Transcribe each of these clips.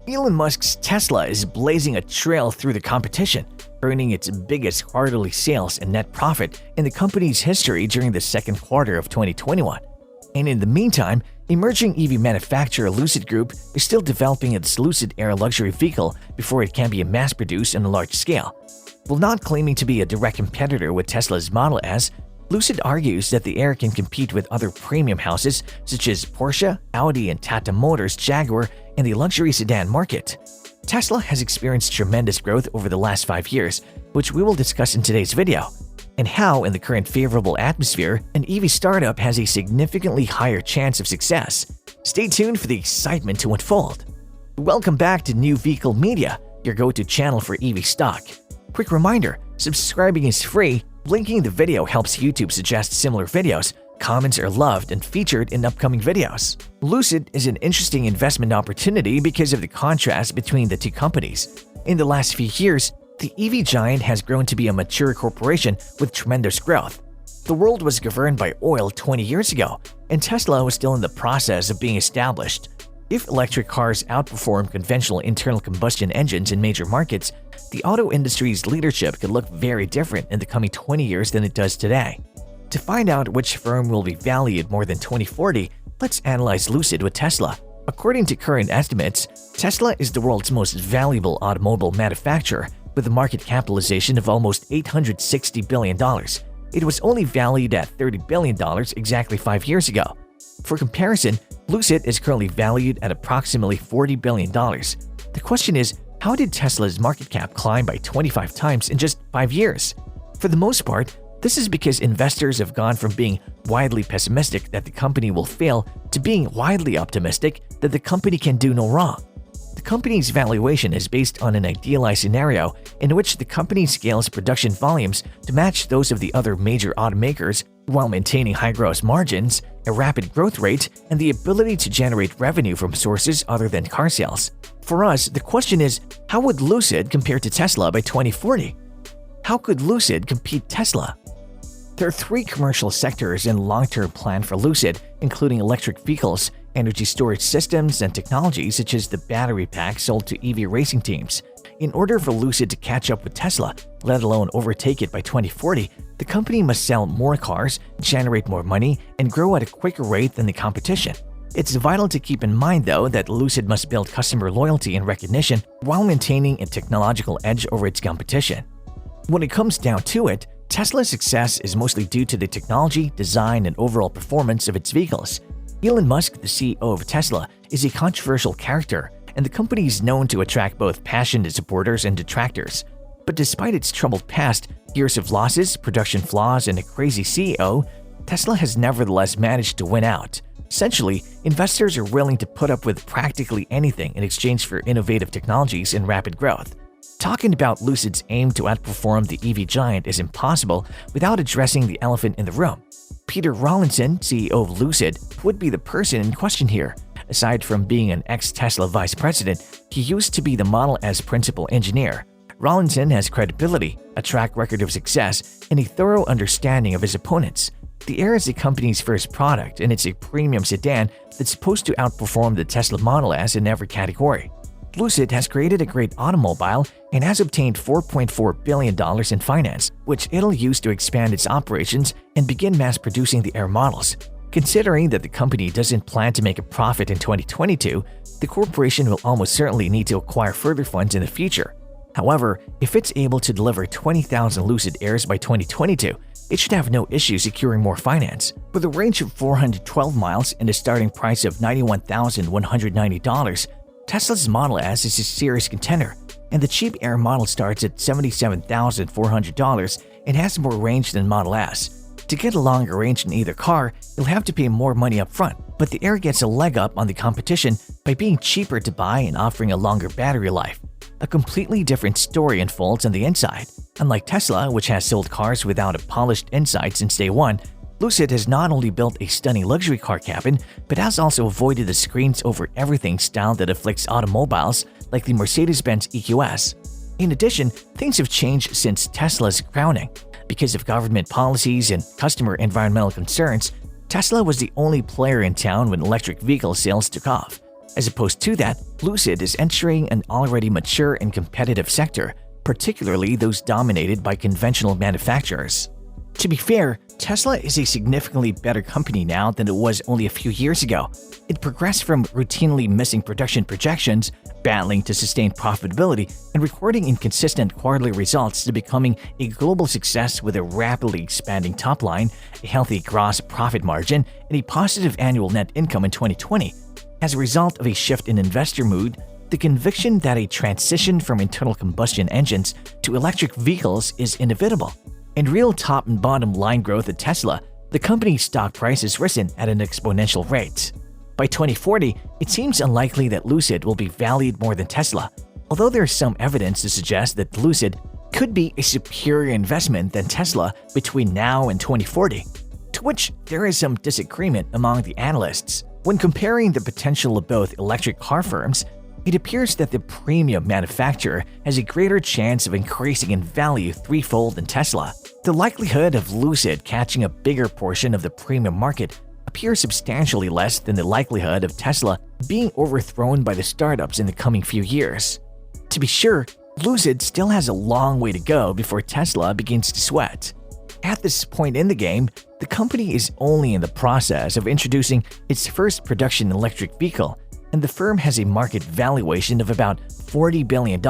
Elon Musk's Tesla is blazing a trail through the competition, earning its biggest quarterly sales and net profit in the company's history during the second quarter of 2021. And in the meantime, emerging EV manufacturer Lucid Group is still developing its Lucid Air luxury vehicle before it can be mass-produced on a large scale. While not claiming to be a direct competitor with Tesla's Model S, Lucid argues that the Air can compete with other premium houses such as Porsche, Audi, and Tata Motors Jaguar in the luxury sedan market. Tesla has experienced tremendous growth over the last 5 years, which we will discuss in today's video, and how, in the current favorable atmosphere, an EV startup has a significantly higher chance of success. Stay tuned for the excitement to unfold. Welcome back to NewVehicleMedia, your go-to channel for EV stock. Quick reminder, subscribing is free. Linking the video helps YouTube suggest similar videos. Comments are loved and featured in upcoming videos. Lucid is an interesting investment opportunity because of the contrast between the two companies. In the last few years, the EV giant has grown to be a mature corporation with tremendous growth. The world was governed by oil 20 years ago, and Tesla was still in the process of being established. If electric cars outperform conventional internal combustion engines in major markets, the auto industry's leadership could look very different in the coming 20 years than it does today. To find out which firm will be valued more than 2040, let's analyze Lucid with Tesla. According to current estimates, Tesla is the world's most valuable automobile manufacturer with a market capitalization of almost $860 billion. It was only valued at $30 billion exactly 5 years ago. For comparison, Lucid is currently valued at approximately $40 billion. The question is, how did Tesla's market cap climb by 25 times in just 5 years? For the most part, this is because investors have gone from being widely pessimistic that the company will fail to being widely optimistic that the company can do no wrong. The company's valuation is based on an idealized scenario in which the company scales production volumes to match those of the other major automakers while maintaining high gross margins, a rapid growth rate, and the ability to generate revenue from sources other than car sales. For us, the question is, how would Lucid compare to Tesla by 2040? How could Lucid compete Tesla? There are 3 commercial sectors and long-term plan for Lucid, including electric vehicles, energy storage systems, and technology such as the battery pack sold to EV racing teams. In order for Lucid to catch up with Tesla, let alone overtake it by 2040, the company must sell more cars, generate more money, and grow at a quicker rate than the competition. It's vital to keep in mind, though, that Lucid must build customer loyalty and recognition while maintaining a technological edge over its competition. When it comes down to it, Tesla's success is mostly due to the technology, design, and overall performance of its vehicles. Elon Musk, the CEO of Tesla, is a controversial character, and the company is known to attract both passionate supporters and detractors. But despite its troubled past, years of losses, production flaws, and a crazy CEO, Tesla has nevertheless managed to win out. Essentially, investors are willing to put up with practically anything in exchange for innovative technologies and rapid growth. Talking about Lucid's aim to outperform the EV giant is impossible without addressing the elephant in the room. Peter Rawlinson, CEO of Lucid, would be the person in question here. Aside from being an ex-Tesla vice president, he used to be the Model S principal engineer. Rawlinson has credibility, a track record of success, and a thorough understanding of his opponents. The Air is the company's first product, and it's a premium sedan that's supposed to outperform the Tesla Model S in every category. Lucid has created a great automobile and has obtained $4.4 billion in finance, which it'll use to expand its operations and begin mass-producing the Air models. Considering that the company doesn't plan to make a profit in 2022, the corporation will almost certainly need to acquire further funds in the future. However, if it's able to deliver 20,000 Lucid Airs by 2022, it should have no issue securing more finance. With a range of 412 miles and a starting price of $91,190, Tesla's Model S is a serious contender, and the cheap Air model starts at $77,400 and has more range than Model S. To get a longer range in either car, you'll have to pay more money up front, but the Air gets a leg up on the competition by being cheaper to buy and offering a longer battery life. A completely different story unfolds on the inside. Unlike Tesla, which has sold cars without a polished inside since day one, Lucid has not only built a stunning luxury car cabin, but has also avoided the screens over everything style that afflicts automobiles like the Mercedes-Benz EQS. In addition, things have changed since Tesla's crowning. Because of government policies and customer environmental concerns, Tesla was the only player in town when electric vehicle sales took off. As opposed to that, Lucid is entering an already mature and competitive sector, particularly those dominated by conventional manufacturers. To be fair, Tesla is a significantly better company now than it was only a few years ago. It progressed from routinely missing production projections, battling to sustain profitability, and recording inconsistent quarterly results to becoming a global success with a rapidly expanding top line, a healthy gross profit margin, and a positive annual net income in 2020. As a result of a shift in investor mood, the conviction that a transition from internal combustion engines to electric vehicles is inevitable. In real top and bottom line growth at Tesla, the company's stock price has risen at an exponential rate. By 2040, it seems unlikely that Lucid will be valued more than Tesla, although there is some evidence to suggest that Lucid could be a superior investment than Tesla between now and 2040, to which there is some disagreement among the analysts. When comparing the potential of both electric car firms, it appears that the premium manufacturer has a greater chance of increasing in value threefold than Tesla. The likelihood of Lucid catching a bigger portion of the premium market appears substantially less than the likelihood of Tesla being overthrown by the startups in the coming few years. To be sure, Lucid still has a long way to go before Tesla begins to sweat. At this point in the game, the company is only in the process of introducing its first production electric vehicle, and the firm has a market valuation of about $40 billion.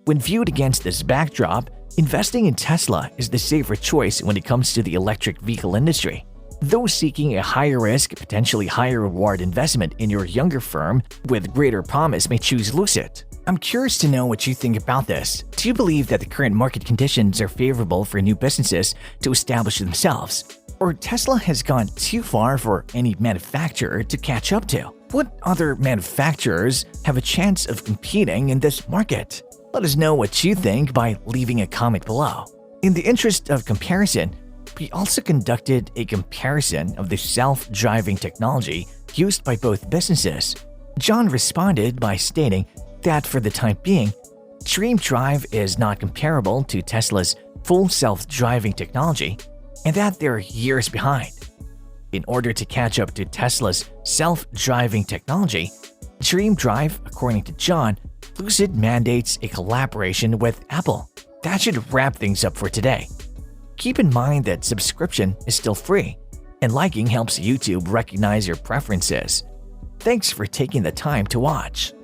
When viewed against this backdrop, investing in Tesla is the safer choice when it comes to the electric vehicle industry. Those seeking a higher risk, potentially higher reward investment in your younger firm with greater promise may choose Lucid. I'm curious to know what you think about this. Do you believe that the current market conditions are favorable for new businesses to establish themselves? Or Tesla has gone too far for any manufacturer to catch up to? What other manufacturers have a chance of competing in this market? Let us know what you think by leaving a comment below. In the interest of comparison, we also conducted a comparison of the self-driving technology used by both businesses. John responded by stating that for the time being, Dream Drive is not comparable to Tesla's full self-driving technology and that they're years behind. In order to catch up to Tesla's self-driving technology, Dream Drive, according to John, Lucid mandates a collaboration with Apple. That should wrap things up for today. Keep in mind that subscription is still free, and liking helps YouTube recognize your preferences. Thanks for taking the time to watch.